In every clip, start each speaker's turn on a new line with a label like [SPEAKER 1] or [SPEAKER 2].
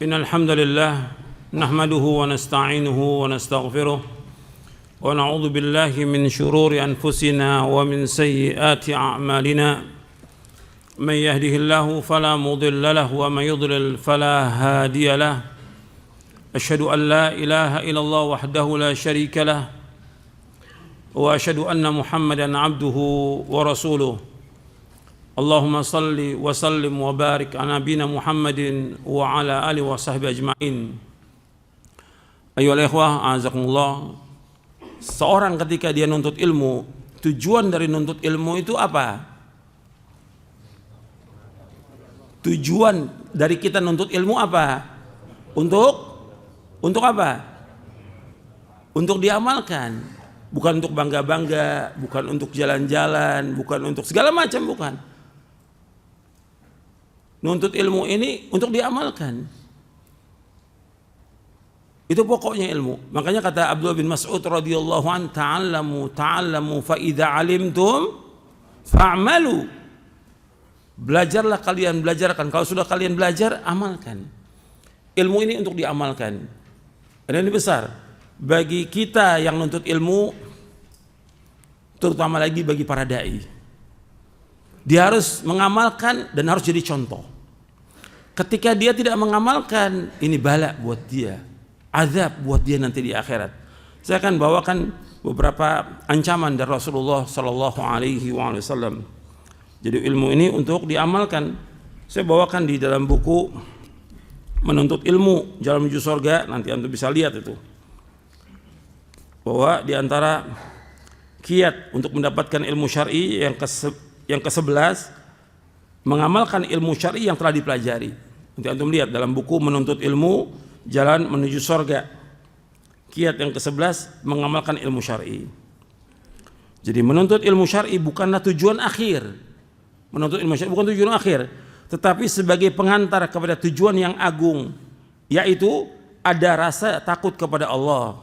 [SPEAKER 1] إن الحمد لله نحمده ونستعينه ونستغفره ونعوذ بالله من شرور أنفسنا ومن سيئات أعمالنا من يهده الله فلا مضل له ومن يضلل فلا هادي له أشهد أن لا إله إلا الله وحده لا شريك له وأشهد أن محمدا عبده ورسوله اللهم صل وسلم وبارك على نبينا محمد وعلى آله وصحبه أجمعين. Ayyuhal ikhwah, a'azakumullah. Seorang ketika dia nuntut ilmu, tujuan dari nuntut ilmu itu apa? Tujuan dari kita nuntut ilmu apa? Untuk apa? Untuk diamalkan. Bukan untuk bangga-bangga, bukan untuk jalan-jalan, bukan untuk segala macam, bukan. Nuntut ilmu ini untuk diamalkan. Itu pokoknya ilmu. Makanya kata Abdullah bin Mas'ud radhiyallahu an, ta'allamu fa idza 'alimtum fa'malu. Belajarlah kalian, belajarkan. Kalau sudah kalian belajar, amalkan. Ilmu ini untuk diamalkan. Dan ini besar bagi kita yang nuntut ilmu, terutama lagi bagi para dai. Dia harus mengamalkan dan harus jadi contoh. Ketika dia tidak mengamalkan, ini bala buat dia, azab buat dia nanti di akhirat. Saya akan bawakan beberapa ancaman dari Rasulullah Sallallahu Alaihi Wasallam. Jadi ilmu ini untuk diamalkan. Saya bawakan di dalam buku Menuntut Ilmu Jalan Menuju Surga. Nanti antum bisa lihat itu, bahwa di antara kiat untuk mendapatkan ilmu syar'i yang ke-11, mengamalkan ilmu syar'i yang telah dipelajari. Nanti antum lihat dalam buku Menuntut Ilmu Jalan Menuju Surga. Kiat yang ke-11, mengamalkan ilmu syar'i. Jadi menuntut ilmu syar'i bukanlah tujuan akhir. Menuntut ilmu syar'i bukan tujuan akhir, tetapi sebagai pengantar kepada tujuan yang agung, yaitu ada rasa takut kepada Allah,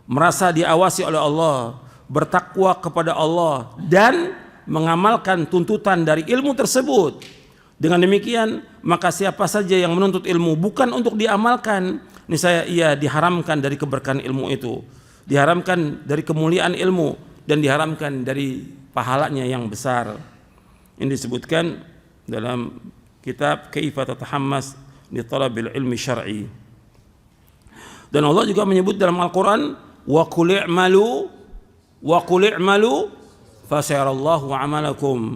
[SPEAKER 1] merasa diawasi oleh Allah, bertakwa kepada Allah, dan mengamalkan tuntutan dari ilmu tersebut. Dengan demikian, maka siapa saja yang menuntut ilmu bukan untuk diamalkan, niscaya ia diharamkan dari keberkahan ilmu itu, diharamkan dari kemuliaan ilmu, dan diharamkan dari pahalanya yang besar. Ini disebutkan dalam kitab Kaifa Tatahammas li Talabil Ilmi Syar'i. Dan Allah juga menyebut dalam Al-Quran, wa qul i'malu fasayarallahu amalakum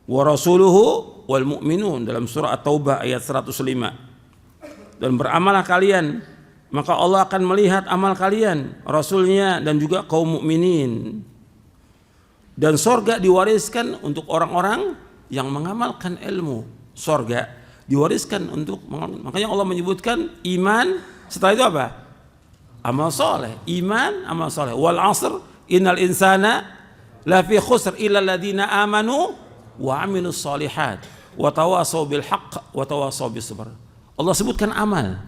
[SPEAKER 1] wa rasuluhu wal mu'minun, dalam surah At-Taubah ayat 105. Dan beramalah kalian, maka Allah akan melihat amal kalian, Rasulnya, dan juga kaum mukminin. Dan sorga diwariskan untuk orang-orang yang mengamalkan ilmu. Sorga diwariskan untuk mengamalkan. Makanya Allah menyebutkan iman, setelah itu apa? Amal soleh. Iman, amal soleh. Wal asr innal insana lafi khusr illa alladziina amanu wa 'amilus shalihat wa tawashaw bil haqq wa tawashaw bis sabr. Allah sebutkan amal,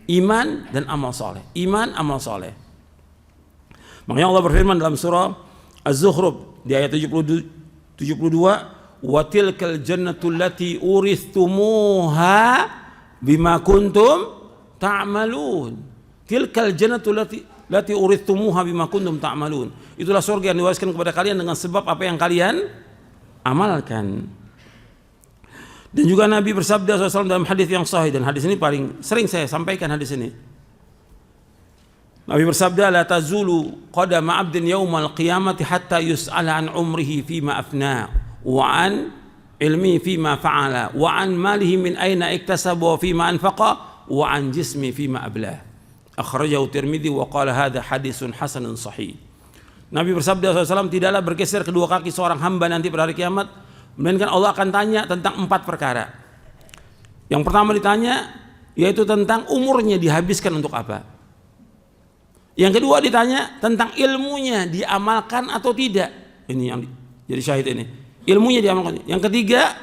[SPEAKER 1] iman dan amal saleh. Iman, amal saleh. Makanya Allah berfirman dalam surah Az-Zukhruf di ayat 72, wa tilkal jannatu allati urithumuha bima kuntum ta'malun. Tilkal jannatu allati urithumuha bima kuntum ta'malun. Itulah surga yang diwariskan kepada kalian dengan sebab apa yang kalian amalkan. Dan juga Nabi bersabda SAW dalam hadis yang sahih, dan hadis ini paling sering saya sampaikan hadis ini. Nabi bersabda, la tazulu qadama 'abdin yaumal qiyamati hatta yus'ala an umrihi fima afna wa an ilmi fima fa'ala wa an malihi min aina iktasaba wa fima anfaqa wa an jismi fima ablah. Akhrajahu Tirmidzi wa qala hadza hadisun hasanun sahih. Nabi bersabda SAW, tidaklah bergeser kedua kaki seorang hamba nanti pada hari kiamat, melainkan Allah akan tanya tentang 4 perkara. Yang pertama ditanya, yaitu tentang umurnya dihabiskan untuk apa. Yang kedua ditanya tentang ilmunya diamalkan atau tidak. Ini yang jadi syahid ini. Ilmunya diamalkan. Yang ketiga,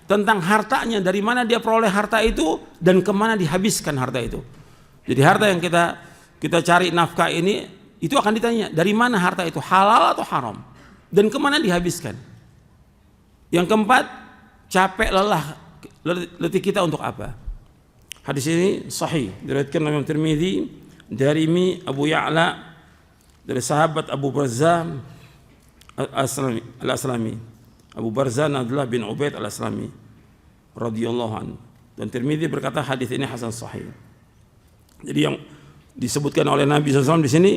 [SPEAKER 1] tentang hartanya, dari mana dia peroleh harta itu dan kemana dihabiskan harta itu. Jadi harta yang kita cari nafkah ini, itu akan ditanya dari mana harta itu, halal atau haram, dan kemana dihabiskan. Yang keempat, capek lelah letih kita untuk apa. Hadis ini sahih, diriwayatkan oleh Imam Tirmidzi, Darimi, Abu Ya'la, dari sahabat Abu Barzah Al-Aslami. Abu Barzah Abdullah bin Ubaid Al-Aslami radhiyallahu anhu. Dan Tirmidzi berkata hadis ini hasan sahih. Jadi yang disebutkan oleh Nabi SAW di sini,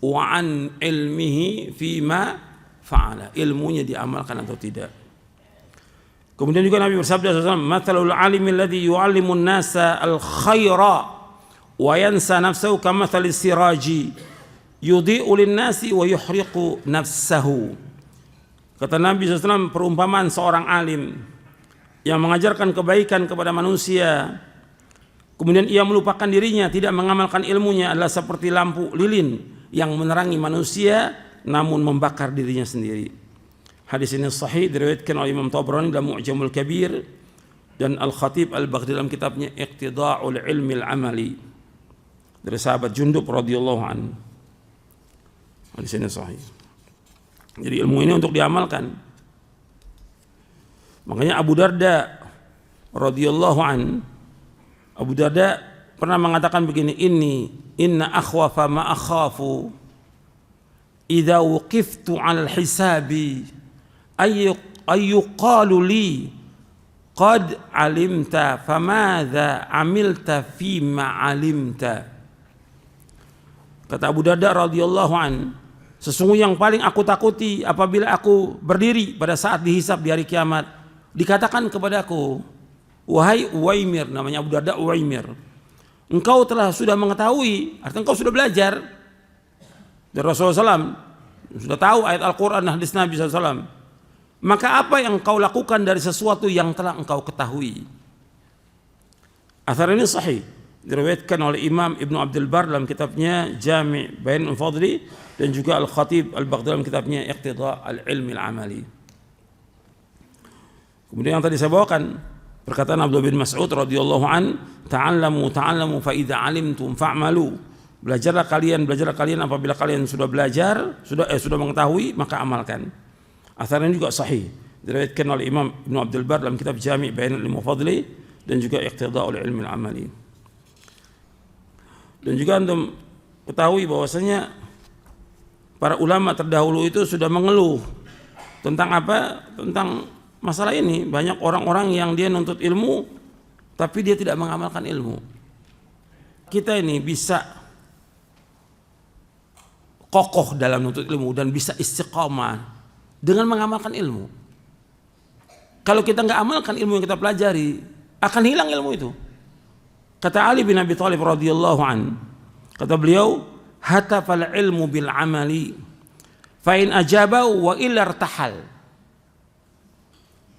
[SPEAKER 1] wa an ilmihi fima fa'ala, ilmunya diamalkan atau tidak. Kemudian juga Nabi bersabda SAW, mathalul alimi alladhi yu'allimun nasa al-khaira wa yansa nafsahu kamathalis siraji yudhi'u lin-nasi wa yuhriqu nafsahu. Kata Nabi SAW, perumpamaan seorang alim yang mengajarkan kebaikan kepada manusia, kemudian ia melupakan dirinya, tidak mengamalkan ilmunya, adalah seperti lampu lilin yang menerangi manusia namun membakar dirinya sendiri. Hadis ini sahih, diriwayatkan oleh Imam Tabrani dalam Mu'jamul Kabir dan Al-Khatib Al-Baghdadi dalam kitabnya Iqtida'ul Ilmi Al-Amali dari sahabat Jundub radhiyallahu anhu. Hadis ini sahih. Jadi ilmu ini untuk diamalkan. Makanya Abu Darda radhiyallahu anhu, Abu Darda pernah mengatakan begini, inna akhwafa ma akhafu idza wuqiftu 'ala al-hisabi ayyuqalu li qad 'alimta famadza 'amilta fima 'alimta. Kata Abu Darda radhiyallahu an, sesungguhnya yang paling aku takuti apabila aku berdiri pada saat dihisab di hari kiamat, dikatakan kepadaku, wahai Uwaimir, namanya Abu Darda Uwaimir, engkau sudah mengetahui, artinya engkau sudah belajar dari Rasulullah SAW, sudah tahu ayat Al-Quran dan hadis Nabi SAW. Maka apa yang engkau lakukan dari sesuatu yang telah engkau ketahui? Athar ini sahih, diriwayatkan oleh Imam Ibnu Abdul Bar dalam kitabnya Jami' Bayan al-Fadli dan juga Al-Khatib Al-Baghdadi dalam kitabnya Iqtida' al-Ilmi al-Amali. Kemudian yang tadi saya bawakan perkataan Abdullah bin Mas'ud radhiyallahu an, ta'allamu fa idza 'alimtum fa'malu. Belajarlah kalian apabila kalian sudah belajar, sudah mengetahui, maka amalkan. Athar ini juga sahih, diriwayatkan oleh Imam Ibnu Abdul Bar dalam kitab Jami' Bayan al-Fadli dan juga Iqtida'ul Ilmi al-Amali. Dan juga antum ketahui bahwasanya para ulama terdahulu itu sudah mengeluh tentang apa? Tentang masalah ini. Banyak orang-orang yang dia nuntut ilmu tapi dia tidak mengamalkan ilmu. Kita ini bisa kokoh dalam nuntut ilmu dan bisa istiqamah dengan mengamalkan ilmu. Kalau kita nggak amalkan ilmu yang kita pelajari, akan hilang ilmu itu. Kata Ali bin Abi Thalib radhiyallahu an, kata beliau, hatafal ilmu bil amali, fa in ajabau wa illa irtahal.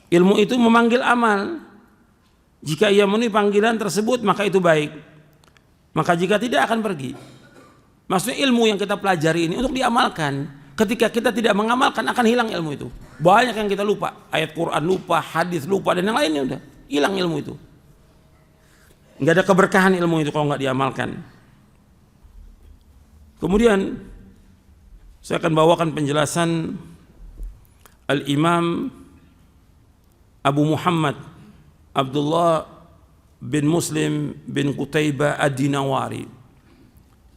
[SPEAKER 1] Ilmu itu memanggil amal. Jika ia memenuhi panggilan tersebut, maka itu baik. Maka jika tidak, akan pergi. Maksudnya ilmu yang kita pelajari ini untuk diamalkan. Ketika kita tidak mengamalkan, akan hilang ilmu itu. Banyak yang kita lupa, ayat Quran lupa, hadis lupa, dan yang lainnya udah hilang ilmu itu. Nggak ada keberkahan ilmu itu kalau nggak diamalkan. Kemudian saya akan bawakan penjelasan Al-Imam Abu Muhammad Abdullah bin Muslim bin Qutaibah Ad-Dinawari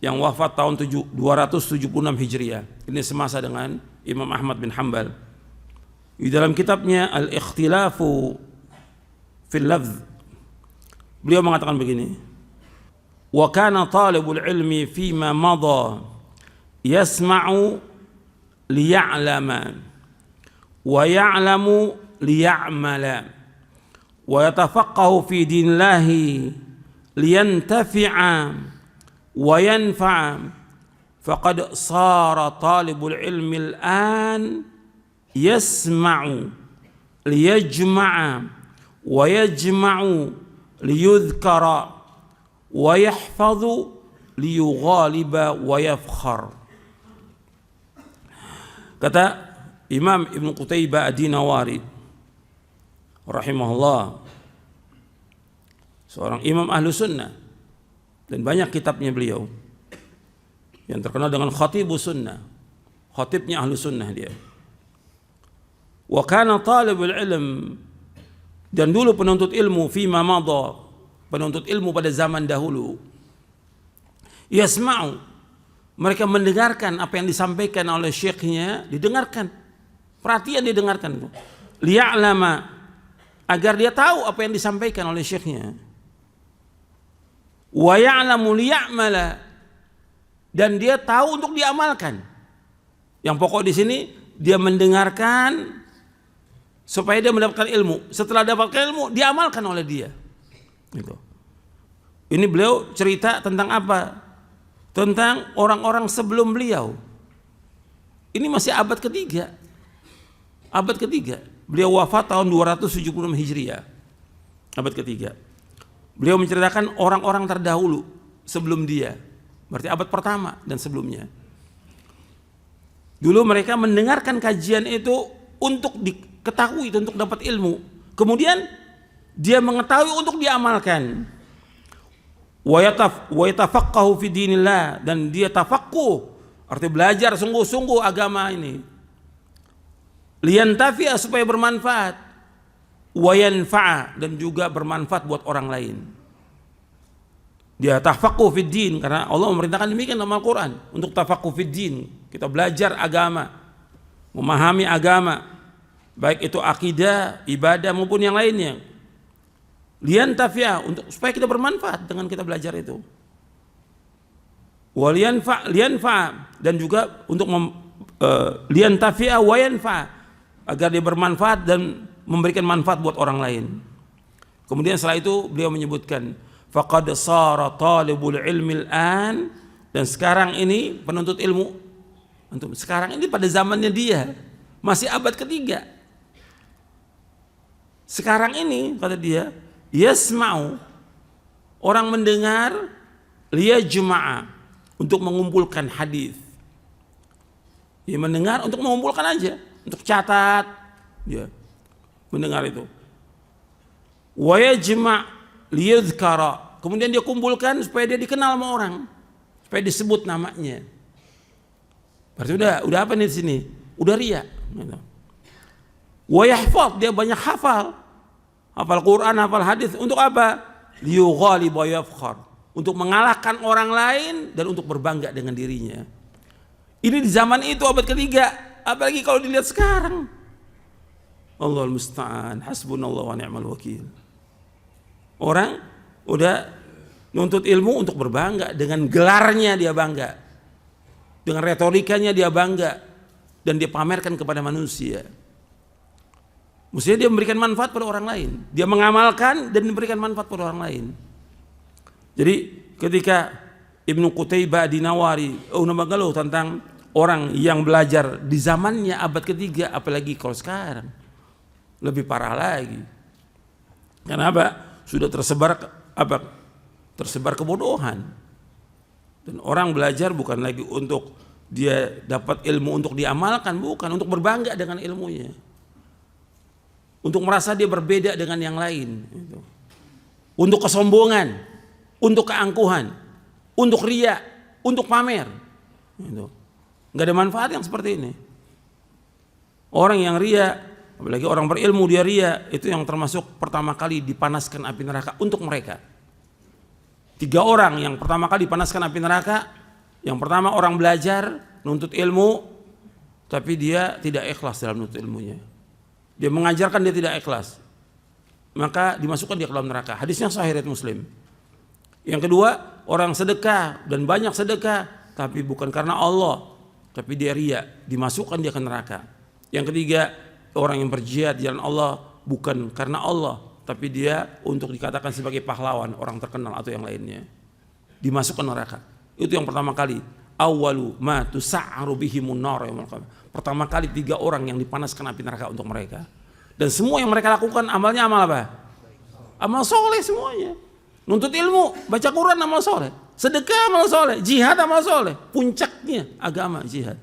[SPEAKER 1] yang wafat tahun 276 Hijriah. Ini semasa dengan Imam Ahmad bin Hanbal. Di dalam kitabnya Al-Ikhtilafu fil Lafz, beliau mengatakan begini, wa kana talibul ilmi fima madha yasma'u liya'lama wa ya'lamu liya'mala wa yatafaqqahu fi dinillahi liyantafi'a wa yanfa'a, faqad sara talibul ilmi al-an yasma'u liyajma'a wa yajma'u liyudhkara wa yahfadhu liyughaliba wa yafkhar. Kata Imam Ibn Qutaibah Ad-Dinawari rahimahullah, seorang imam ahlu sunnah, dan banyak kitabnya beliau yang terkenal dengan Khatibus Sunnah, khatibnya ahlu sunnah dia. Wa kana talibul ilm, dan dulu penuntut ilmu, fima madha, penuntut ilmu pada zaman dahulu. Yasma'u, mereka mendengarkan apa yang disampaikan oleh syekhnya, didengarkan. Perhatian didengarkan. Liya'lama, agar dia tahu apa yang disampaikan oleh syekhnya. Wa ya'lamu liya'mala, dan dia tahu untuk diamalkan. Yang pokok di sini dia mendengarkan supaya dia mendapatkan ilmu. Setelah dapatkan ilmu, diamalkan oleh dia. Gitu. Ini beliau cerita tentang apa? Tentang orang-orang sebelum beliau. Ini masih abad ketiga. Abad ketiga. Beliau wafat tahun 276 Hijriah. Abad ketiga. Beliau menceritakan orang-orang terdahulu sebelum dia. Berarti abad pertama dan sebelumnya. Dulu mereka mendengarkan kajian itu untuk diketahui, untuk dapat ilmu. Kemudian dia mengetahui untuk diamalkan. Wa yatafaqqahu fi dinillah, dan dia tafaqquh, arti belajar sungguh-sungguh agama ini. Liyantafi'a, supaya bermanfaat. Wa yanfa'a, dan juga bermanfaat buat orang lain. Dia tafaqquh fid din, karena Allah memerintahkan demikian dalam Al-Quran, untuk tafaqquh fid din. Kita belajar agama, memahami agama, baik itu akidah, ibadah maupun yang lainnya. Liyantafi'a, untuk supaya kita bermanfaat dengan kita belajar itu. Wa liyanfa', dan juga untuk liyantafi'a wa yanfa', agar dia bermanfaat dan memberikan manfaat buat orang lain. Kemudian setelah itu beliau menyebutkan, faqad sara talibul ilmi al-an, dan sekarang ini penuntut ilmu, sekarang ini pada zamannya dia, masih abad ketiga. Sekarang ini kata dia, yasma'u, orang mendengar, liyajma'a, untuk mengumpulkan hadis. Dia mendengar untuk mengumpulkan aja, untuk catat, dia mendengar itu. Wa yajma' liyadhkara, kemudian dia kumpulkan supaya dia dikenal sama orang, supaya disebut namanya. Berarti udah apa nih di sini? Udah riya. Wa yahfaz, dia banyak hafal Quran, hafal hadis, untuk apa? Liyughalib wa yafkhar, untuk mengalahkan orang lain dan untuk berbangga dengan dirinya. Ini di zaman itu abad ketiga, apalagi kalau dilihat sekarang. Allahul musta'an, hasbunallahu wa ni'mal wakil. Orang udah nuntut ilmu untuk berbangga, dengan gelarnya dia bangga, dengan retorikanya dia bangga, dan dia pamerkan kepada manusia. Mestinya dia memberikan manfaat pada orang lain, dia mengamalkan dan memberikan manfaat pada orang lain. Jadi ketika Ibnu Qutaibah Dinawari mengeluh tentang orang yang belajar di zamannya abad ketiga, apalagi kalau sekarang lebih parah lagi. Kenapa? Sudah tersebar kebodohan. Dan orang belajar bukan lagi untuk dia dapat ilmu untuk diamalkan, bukan, untuk berbangga dengan ilmunya, untuk merasa dia berbeda dengan yang lain, untuk kesombongan, untuk keangkuhan, untuk riya, untuk pamer. Nggak ada manfaat yang seperti ini. Orang yang riya, apalagi orang berilmu dia riya, itu yang termasuk pertama kali dipanaskan api neraka untuk mereka. 3 orang yang pertama kali dipanaskan api neraka. Yang pertama, orang belajar, nuntut ilmu, tapi dia tidak ikhlas dalam nuntut ilmunya. Dia mengajarkan, dia tidak ikhlas, maka dimasukkan dia ke dalam neraka. Hadisnya sahih riwayat Muslim. Yang kedua, orang sedekah dan banyak sedekah, tapi bukan karena Allah, tapi dia riya, dimasukkan dia ke neraka. Yang ketiga, orang yang berjihad di jalan Allah bukan karena Allah, tapi dia untuk dikatakan sebagai pahlawan, orang terkenal atau yang lainnya, dimasukkan neraka. Itu yang pertama kali. Awwalu ma tusa'aru bihimun nar yaumil qiyamah. Pertama kali 3 orang yang dipanaskan api neraka untuk mereka. Dan semua yang mereka lakukan amalnya amal apa? Amal soleh semuanya. Nuntut ilmu, baca Quran amal soleh, sedekah amal soleh, jihad amal soleh. Puncaknya agama jihad.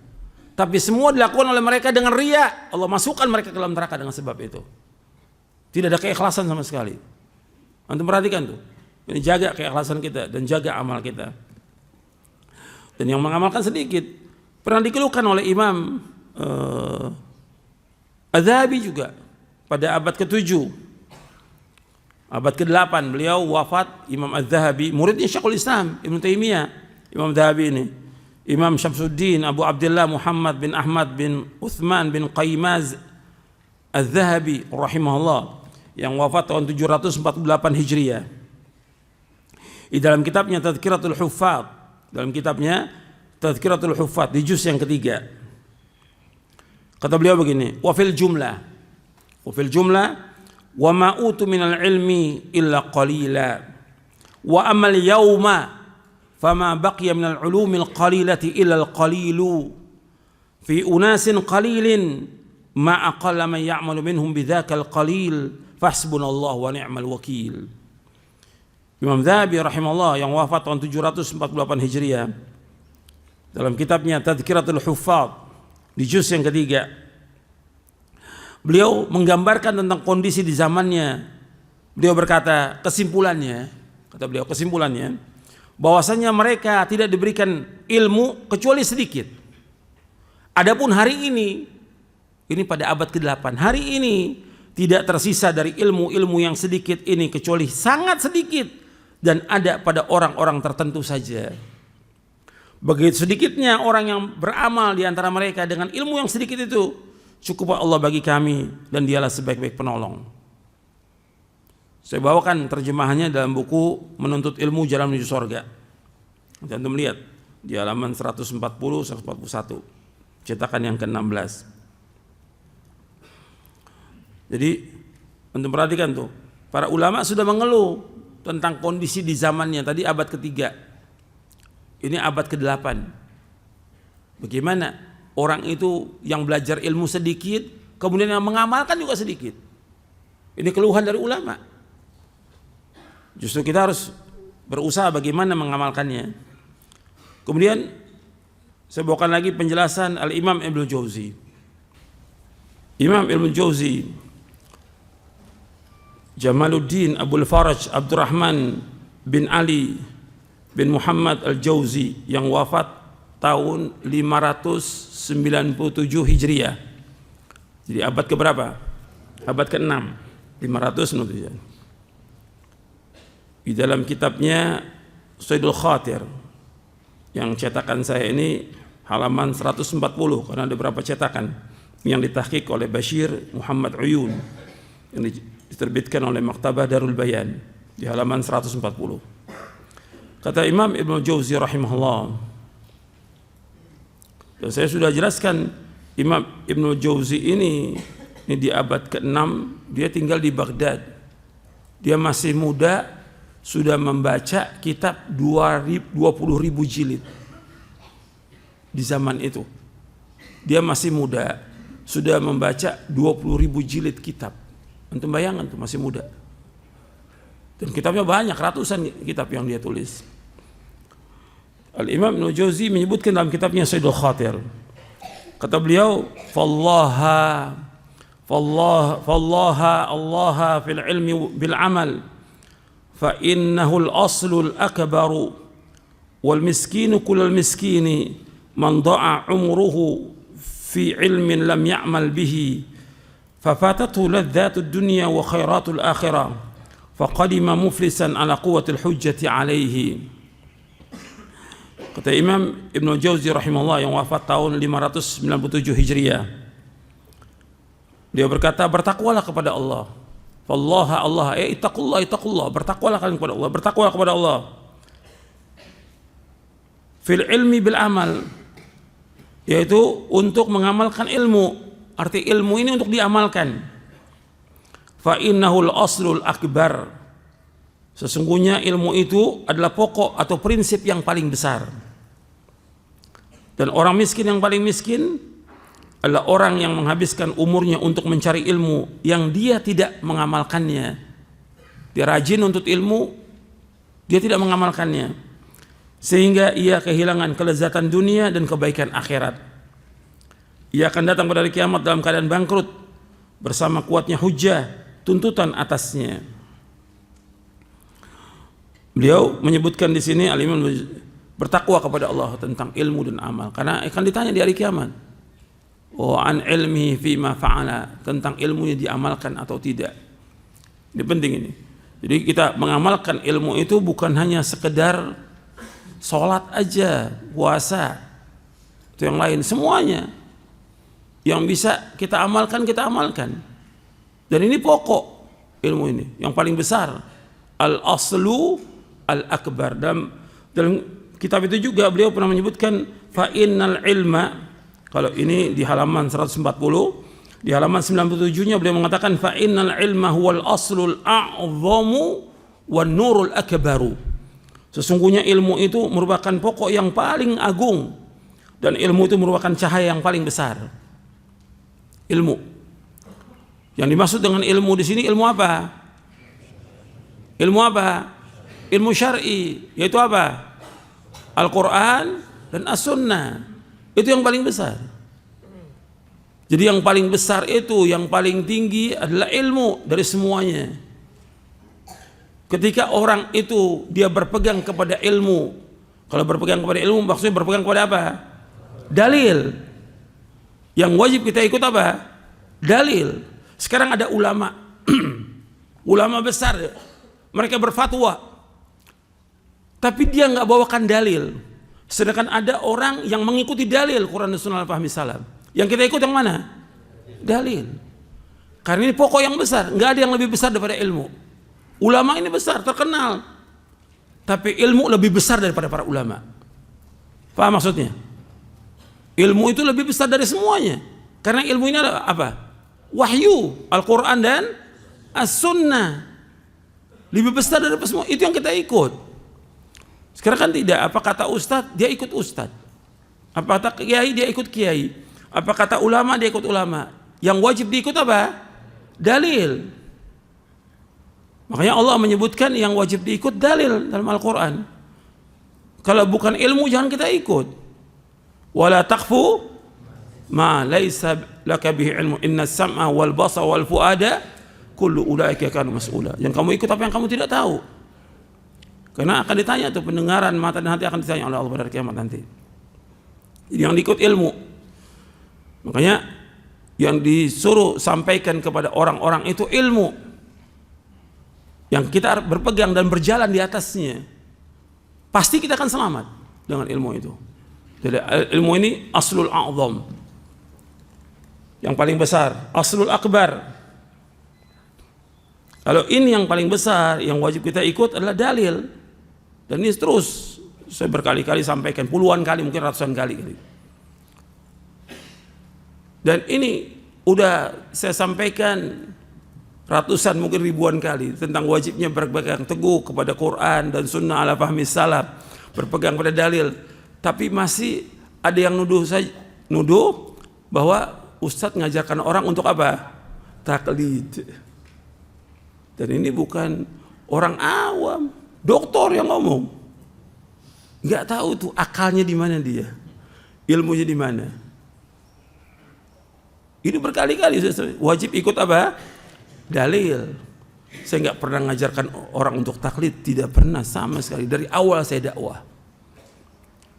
[SPEAKER 1] Tapi semua dilakukan oleh mereka dengan riya. Allah masukkan mereka ke dalam neraka dengan sebab itu. Tidak ada keikhlasan sama sekali. Antum perhatikan tuh. Ini jaga keikhlasan kita dan jaga amal kita. Dan yang mengamalkan sedikit. Pernah dikeluhkan oleh Imam Az-Zahabi juga pada abad ke-7. Abad ke-8 beliau wafat, Imam Az-Zahabi, muridnya Syekhul Islam Ibnu Taimiyah. Imam Zahabi ini, Imam Syamsuddin Abu Abdullah Muhammad bin Ahmad bin Uthman bin Qaymaz Az-Zahabi rahimahullah, yang wafat tahun 748 Hijriah. Di dalam kitabnya Tadhkiratul Huffaz, di juz yang ketiga, kata beliau begini, wa fil jumlah wa ma utu minal ilmi illa qalila wa amal yawma fama baqiya minal ulumil qalilati illa al qalilu fi unasin qalilin ma aqalla man ya'malu minhum bidzakal qalil fahsbunallahu wa ni'mal wakil. Imam Zahabi rahimahullah yang wafat tahun 748 Hijriah, dalam kitabnya Tadhkiratul Huffaz di juz yang ketiga, beliau menggambarkan tentang kondisi di zamannya. Beliau berkata, kesimpulannya bahwasanya mereka tidak diberikan ilmu kecuali sedikit. Adapun hari ini pada abad ke-8, hari ini tidak tersisa dari ilmu-ilmu yang sedikit ini kecuali sangat sedikit, dan ada pada orang-orang tertentu saja. Begitu sedikitnya orang yang beramal di antara mereka dengan ilmu yang sedikit itu, cukup Allah bagi kami dan dialah sebaik-baik penolong. Saya bawakan terjemahannya dalam buku Menuntut Ilmu Jalan Menuju Surga. Antum lihat di halaman 140-141, cetakan yang ke-16. Jadi antum perhatikan tuh, para ulama sudah mengeluh tentang kondisi di zamannya. Tadi abad ketiga, ini abad ke-8. Bagaimana orang itu yang belajar ilmu sedikit, kemudian yang mengamalkan juga sedikit. Ini keluhan dari ulama. Justru kita harus berusaha bagaimana mengamalkannya. Kemudian saya bawakan lagi penjelasan Al-Imam Ibnu Jauzi. Imam Ibnu Jauzi, Jamaluddin Abul Faraj Abdurrahman bin Ali bin Muhammad Al-Jauzi, yang wafat tahun 597 Hijriah. Jadi abad keberapa? Abad ke-6, 597. Di dalam kitabnya Saidul Khatir, yang cetakan saya ini halaman 140, karena ada beberapa cetakan yang ditahqiq oleh Bashir Muhammad Uyun, yang diterbitkan oleh Maktabah Darul Bayan di halaman 140. Kata Imam Ibnu Jauzi rahimahullah, dan saya sudah jelaskan, Imam Ibnu Jauzi ini di abad ke-6, dia tinggal di Baghdad. Dia masih muda, sudah membaca kitab 20.000 jilid di zaman itu. Dia masih muda, sudah membaca 20.000 jilid kitab. Antum bayangkan tuh, masih muda. Dan kitabnya banyak, ratusan kitab yang dia tulis. Al-Imam Ibnu Jauzi menyebutkan dalam kitabnya Saidul Khatir, kata beliau, fallaha fil ilmi bil amal fa innahu al-aslu al-akbaru wal miskinu kullal miskini man da'a umruhu fi ilmin lam ya'mal bihi fafatathu ladzatud dunya wa khairatul akhirah faqadima muflisan ala quwwatil hujjati alaihi. Kata Imam Ibnu Jauzi rahimahullah yang wafat tahun 597 Hijriah, dia berkata, bertakwalah kepada Allah. Allah, ittaqullah, bertakwalah kalian kepada Allah, bertakwalah kepada Allah. Fil ilmi bil amal, yaitu untuk mengamalkan ilmu. Arti ilmu ini untuk diamalkan. Fa innahul aslul akbar, sesungguhnya ilmu itu adalah pokok atau prinsip yang paling besar. Dan orang miskin yang paling miskin adalah orang yang menghabiskan umurnya untuk mencari ilmu yang dia tidak mengamalkannya. Dia rajin untuk ilmu, dia tidak mengamalkannya, sehingga ia kehilangan kelezatan dunia dan kebaikan akhirat. Ia akan datang pada hari kiamat dalam keadaan bangkrut bersama kuatnya hujjah tuntutan atasnya. Beliau menyebutkan di sini, al-imam bertakwa kepada Allah tentang ilmu dan amal, karena akan ditanya di hari kiamat. An ilmihi fima fa'ala, tentang ilmunya diamalkan atau tidak. Ini penting ini. Jadi kita mengamalkan ilmu itu bukan hanya sekedar sholat aja, puasa, itu yang lain, semuanya yang bisa kita amalkan, kita amalkan. Dan ini pokok ilmu ini, yang paling besar, al-aslu al-akbar. Dalam kitab itu juga beliau pernah menyebutkan fa innal ilma, kalau ini di halaman 140, di halaman 97-nya beliau mengatakan fa innal ilma huwal aslul a'zamu wan nurul akbaru. Sesungguhnya ilmu itu merupakan pokok yang paling agung dan ilmu itu merupakan cahaya yang paling besar. Ilmu. Yang dimaksud dengan ilmu di sini ilmu apa? Ilmu apa? Ilmu syar'i, yaitu apa? Al-Quran dan As-Sunnah. Itu yang paling besar. Jadi yang paling besar itu, yang paling tinggi adalah ilmu dari semuanya. Ketika orang itu dia berpegang kepada ilmu, kalau berpegang kepada ilmu maksudnya berpegang kepada apa? Dalil. Yang wajib kita ikut apa? Dalil. Sekarang ada ulama, ulama besar, mereka berfatwa, tapi dia nggak bawakan dalil. Sedangkan ada orang yang mengikuti dalil Quran dan Sunnah al-Fahmi Salam. Yang kita ikut yang mana? Dalil. Karena ini pokok yang besar, nggak ada yang lebih besar daripada ilmu. Ulama ini besar, terkenal, tapi ilmu lebih besar daripada para ulama. Paham maksudnya? Ilmu itu lebih besar dari semuanya. Karena ilmu ini adalah apa? Wahyu, Al-Quran dan As-Sunnah. Lebih besar dari semua. Itu yang kita ikut. Sekarang kan tidak. Apa kata ustadz, dia ikut ustadz. Apa kata kiai, dia ikut kiai. Apa kata ulama, dia ikut ulama. Yang wajib diikut apa? Dalil. Makanya Allah menyebutkan yang wajib diikut dalil dalam Al-Quran. Kalau bukan ilmu jangan kita ikut. Wala taqfu ma laisa laka bihi ilmu inna sam'a wal basara wal fuada kullu ulaika kanu mas'ula. Yang kamu ikut apa yang kamu tidak tahu. Karena akan ditanya tuh, pendengaran, mata dan hati akan ditanya oleh Allah pada hari kiamat nanti. Jadi yang diikut ilmu. Makanya yang disuruh sampaikan kepada orang-orang itu ilmu. Yang kita berpegang dan berjalan di atasnya. Pasti kita akan selamat dengan ilmu itu. Jadi ilmu ini aslul a'zam. Yang paling besar, aslul akbar. Kalau ini yang paling besar, yang wajib kita ikut adalah dalil. Dan ini terus saya berkali-kali sampaikan, puluhan kali, mungkin ratusan kali. Dan ini udah saya sampaikan ratusan, mungkin ribuan kali tentang wajibnya berpegang teguh kepada Quran dan Sunnah ala fahmi salaf, berpegang pada dalil. Tapi masih ada yang nuduh bahwa ustadz ngajarkan orang untuk apa? Taklid. Dan ini bukan orang awam, doktor yang ngomong. Nggak tahu tuh akalnya di mana dia, ilmunya di mana. Ini berkali-kali wajib ikut apa? Dalil. Saya nggak pernah ngajarkan orang untuk taklid, tidak pernah sama sekali dari awal saya dakwah.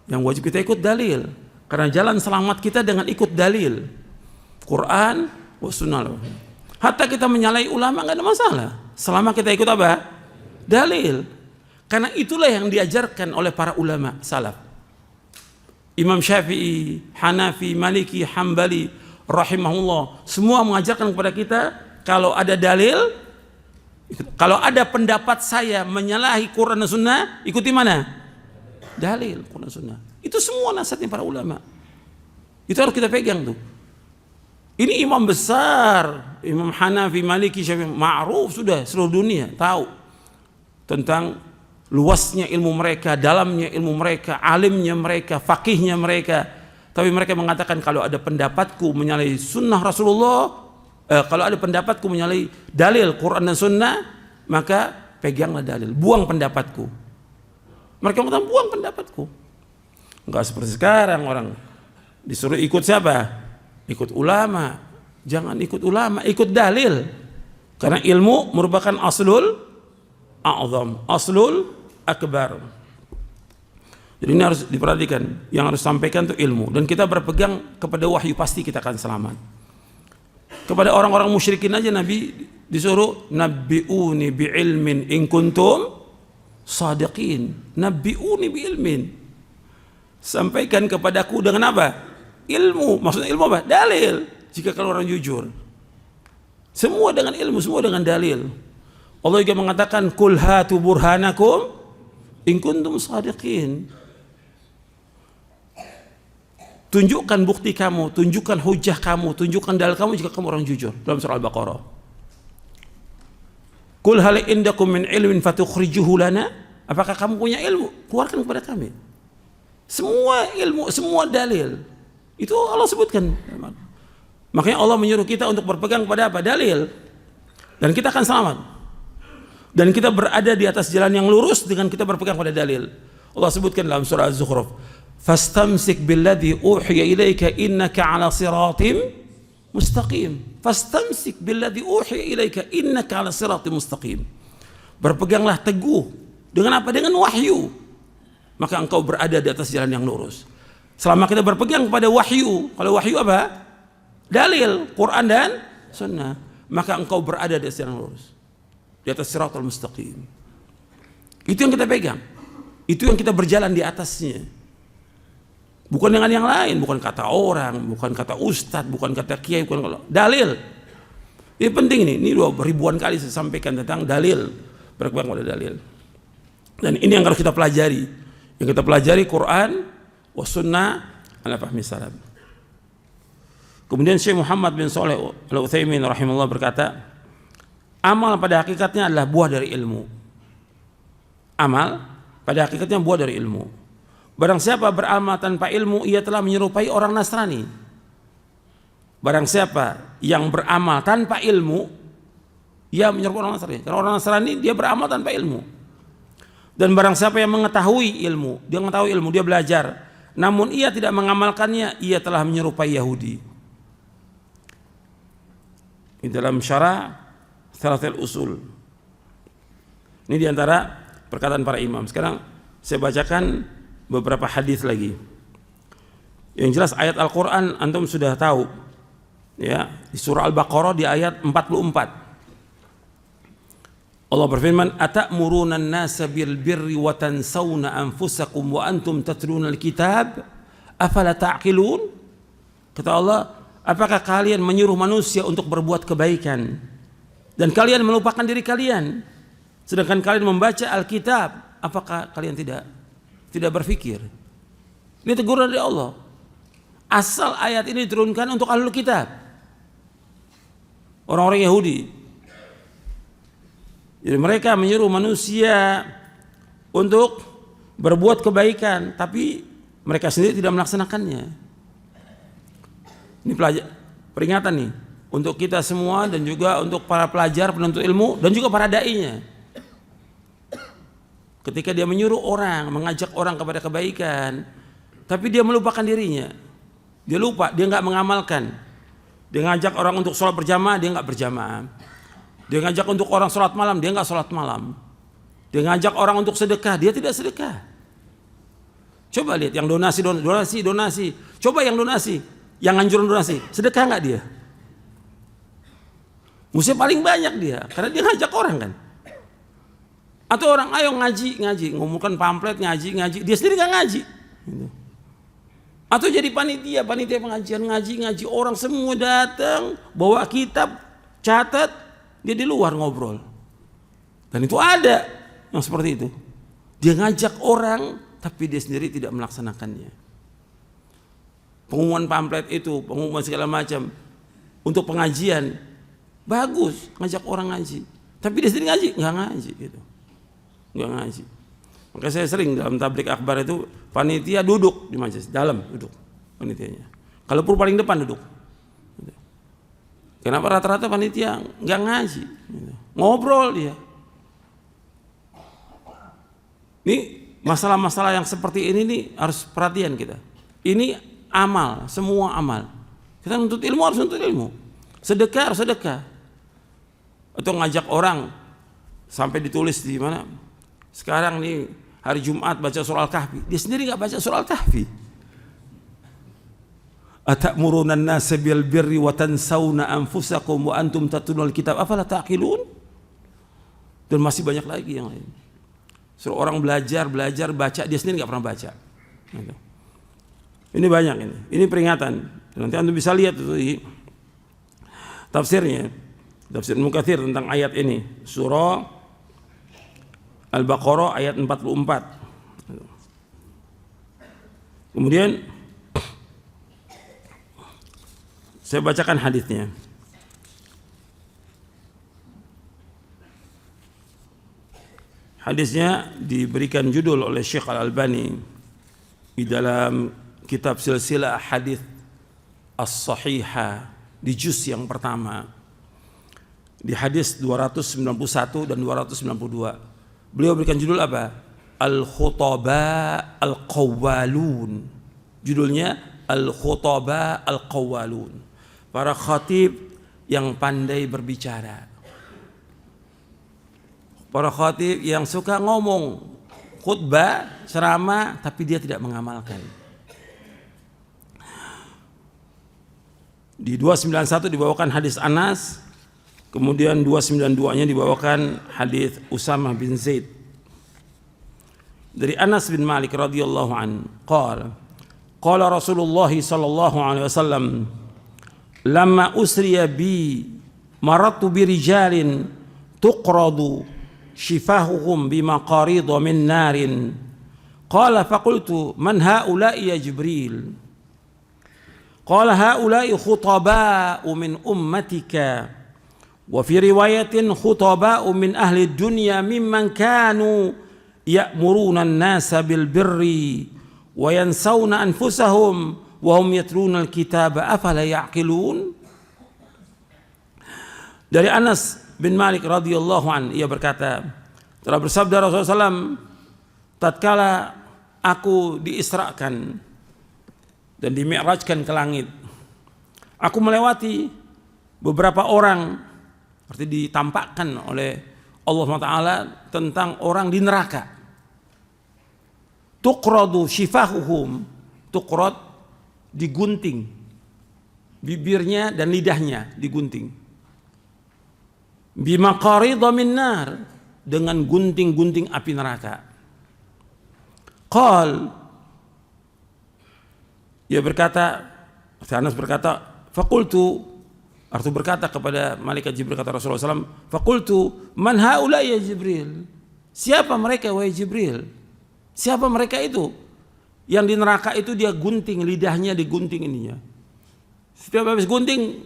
[SPEAKER 1] Yang wajib kita ikut dalil, karena jalan selamat kita dengan ikut dalil, Quran, Sunnah. Hatta kita menyalahi ulama nggak ada masalah, selama kita ikut apa? Dalil. Karena itulah yang diajarkan oleh para ulama salaf. Imam Syafi'i, Hanafi, Maliki, Hambali, rahimahullah, semua mengajarkan kepada kita kalau ada dalil, kalau ada pendapat saya menyalahi Quran dan Sunnah, ikuti mana? Dalil Quran dan Sunnah. Itu semua nasihatnya para ulama. Itu harus kita pegang tuh. Ini imam besar, Imam Hanafi, Maliki, Syafi'i, ma'ruf sudah seluruh dunia tahu tentang luasnya ilmu mereka, dalamnya ilmu mereka, alimnya mereka, fakihnya mereka. Tapi mereka mengatakan kalau ada pendapatku menyalahi sunnah Rasulullah, kalau ada pendapatku menyalahi dalil Quran dan Sunnah, maka peganglah dalil, buang pendapatku. Mereka mengatakan buang pendapatku. Enggak seperti sekarang orang disuruh ikut siapa? Ikut ulama. Jangan ikut ulama, ikut dalil. Karena ilmu merupakan aslul a'zam, aslul akbar. Jadi ini harus diperhatikan. Yang harus sampaikan itu ilmu, dan kita berpegang kepada wahyu, pasti kita akan selamat. Kepada orang-orang musyrikin aja Nabi Disuruh nabbi'uni bi'ilmin in kuntum shadiqin. Nabbi'uni bi'ilmin. Sampaikan kepadaku dengan apa? Ilmu. Maksudnya ilmu apa? Dalil. Jika kalau orang jujur. Semua dengan ilmu, semua dengan dalil. Allah juga mengatakan kul hatu burhanakum in kuntum shadiqin. Tunjukkan bukti kamu, tunjukkan hujah kamu, tunjukkan dalil kamu jika kamu orang jujur. Dalam surah Al-Baqarah. Kul hal indakum min ilmin fatukhrijuhu lana? Apakah kamu punya ilmu? Keluarkan kepada kami. Semua ilmu, semua dalil. Itu Allah sebutkan. Makanya Allah menyuruh kita untuk berpegang pada apa? Dalil. Dan kita akan selamat. Dan kita berada di atas jalan yang lurus dengan kita berpegang pada dalil. Allah sebutkan dalam surah Az-Zukhruf, "Fastamsik billadzi uhiya ilaika innaka 'ala siratim mustaqim." Fastamsik billadzi uhiya ilaika innaka 'ala siratim mustaqim. Berpeganglah teguh dengan apa? Dengan wahyu. Maka engkau berada di atas jalan yang lurus. Selama kita berpegang kepada wahyu, kalau wahyu apa? Dalil, Quran dan Sunnah, maka engkau berada di atas jalan lurus, di atas siratal mustaqim. Itu yang kita pegang, itu yang kita berjalan di atasnya, bukan dengan yang lain, bukan kata orang, bukan kata ustadz, bukan kata kiai, bukan dalil. Ini penting ini ribuan kali saya sampaikan tentang dalil, berpegang pada dalil. Dan ini yang harus kita pelajari. Yang kita pelajari Quran wa sunnah ala fahmi salaf. Kemudian Syekh Muhammad bin Shalih Al-Utsaimin rahimahullah berkata, amal pada hakikatnya adalah buah dari ilmu. Amal pada hakikatnya buah dari ilmu. Barang siapa beramal tanpa ilmu, ia telah menyerupai orang Nasrani. Barang siapa yang beramal tanpa ilmu, ia menyerupai orang Nasrani. Karena orang Nasrani dia beramal tanpa ilmu. Dan barang siapa yang mengetahui ilmu, dia belajar, namun ia tidak mengamalkannya, ia telah menyerupai Yahudi. Di dalam syarah Thalathatul Usul. Ini diantara perkataan para imam. Sekarang saya bacakan beberapa hadis lagi. Yang jelas ayat Al-Quran antum sudah tahu, ya, di surah Al-Baqarah di ayat 44. Allah berfirman, "Atamuruna an-nasa bil birri wa tansawna anfusakum wa antum tatluna al-kitab afala ta'qilun?" Kata Allah, apakah kalian menyuruh manusia untuk berbuat kebaikan dan kalian melupakan diri kalian sedangkan kalian membaca Alkitab? Apakah kalian tidak berpikir? Ini teguran dari Allah. Asal ayat ini diturunkan untuk ahlul kitab, orang-orang Yahudi. Jadi mereka menyuruh manusia untuk berbuat kebaikan, tapi mereka sendiri tidak melaksanakannya. Ini peringatan nih untuk kita semua dan juga untuk para pelajar penuntut ilmu dan juga para dai-nya. Ketika dia menyuruh orang, mengajak orang kepada kebaikan, tapi dia melupakan dirinya, dia lupa, dia nggak mengamalkan. Dia ngajak orang untuk sholat berjamaah, dia nggak berjamaah. Dia ngajak untuk orang sholat malam, dia nggak sholat malam. Dia ngajak orang untuk sedekah, dia tidak sedekah. Coba lihat yang donasi. Coba yang donasi, yang anjuran donasi, sedekah nggak dia? Musuh paling banyak dia, karena dia ngajak orang kan. Atau orang ayo ngaji, ngomongkan pamflet ngaji, dia sendiri nggak ngaji. Atau jadi panitia pengajian ngaji, orang semua datang bawa kitab, catat. Dia di luar ngobrol. Dan itu ada yang seperti itu. Dia ngajak orang tapi dia sendiri tidak melaksanakannya. Pengumuman pamflet itu, pengumuman segala macam untuk pengajian bagus, ngajak orang ngaji. Tapi dia sendiri nggak ngaji gitu. Nggak ngaji. Maka saya sering dalam tablik akbar itu panitia duduk di majelis dalam, duduk panitianya. Kalau perlu paling depan duduk. Kenapa rata-rata panitia nggak ngaji, ngobrol dia. Ini masalah-masalah yang seperti ini nih harus perhatian kita. Ini amal, semua amal. Kita nuntut ilmu harus nuntut ilmu. Sedekah harus sedekah. Atau ngajak orang sampai ditulis di mana? Sekarang nih hari Jumat baca surah Al-Kahfi, dia sendiri nggak baca surah Al-Kahfi. Atamuruna an-nasa bil birri wa tansawna anfusakum wa antum tatlunal kitab afala taqilun. Dan masih banyak lagi yang lain. Suruh orang belajar baca, dia sendiri nggak pernah baca. Ini banyak ini. Ini peringatan. Nanti antum bisa lihat itu di tafsirnya, tafsir Ibnu Katsir tentang ayat ini, surah Al-Baqarah ayat 44. Kemudian saya bacakan hadisnya. Hadisnya diberikan judul oleh Syekh Al-Albani di dalam kitab Silsilah Hadis As-Sahihah di juz yang pertama. Di hadis 291 dan 292. Beliau berikan judul apa? Al-Khutaba Al-Qawwalun. Judulnya Al-Khutaba Al-Qawwalun. Para khatib yang pandai berbicara. Para khatib yang suka ngomong khutbah, ceramah, tapi dia tidak mengamalkan. Di 291 dibawakan hadis Anas, kemudian 292-nya dibawakan hadis Usamah bin Zaid. Dari Anas bin Malik radhiyallahu an, qala Rasulullah sallallahu alaihi wasallam, lamma usriya bi maratu bi rijalin tuqradu shifahuhum bimaqarid min narin, qala faqultu man haula'i ya Jibril, qala haula'i khutaba'u min ummatika, wa fi riwayatin khutaba'u min ahli dunya mimman kanu ya'muruna an-nasa bil birri wa yansawna anfusahum wa hum yatluna al-kitaba afala ya'qilun. Dari Anas bin Malik radhiyallahu an, ia berkata, telah bersabda Rasulullah SAW, tatkala aku diisrakan dan dimi'rajkan ke langit, aku melewati beberapa orang, arti ditampakkan oleh Allah SWT tentang orang di neraka. Tuqradu shifahuhum, tuqrad digunting, bibirnya dan lidahnya digunting. Bimaqarid min nar, dengan gunting-gunting api neraka. Ia berkata, Anas berkata, faqultu, artu berkata kepada malaikat Jibril, kata Rasulullah SAW, faqultu man haula ya Jibril, siapa mereka wahai Jibril? Siapa mereka itu? Yang di neraka itu dia gunting lidahnya, digunting ininya. Setiap habis gunting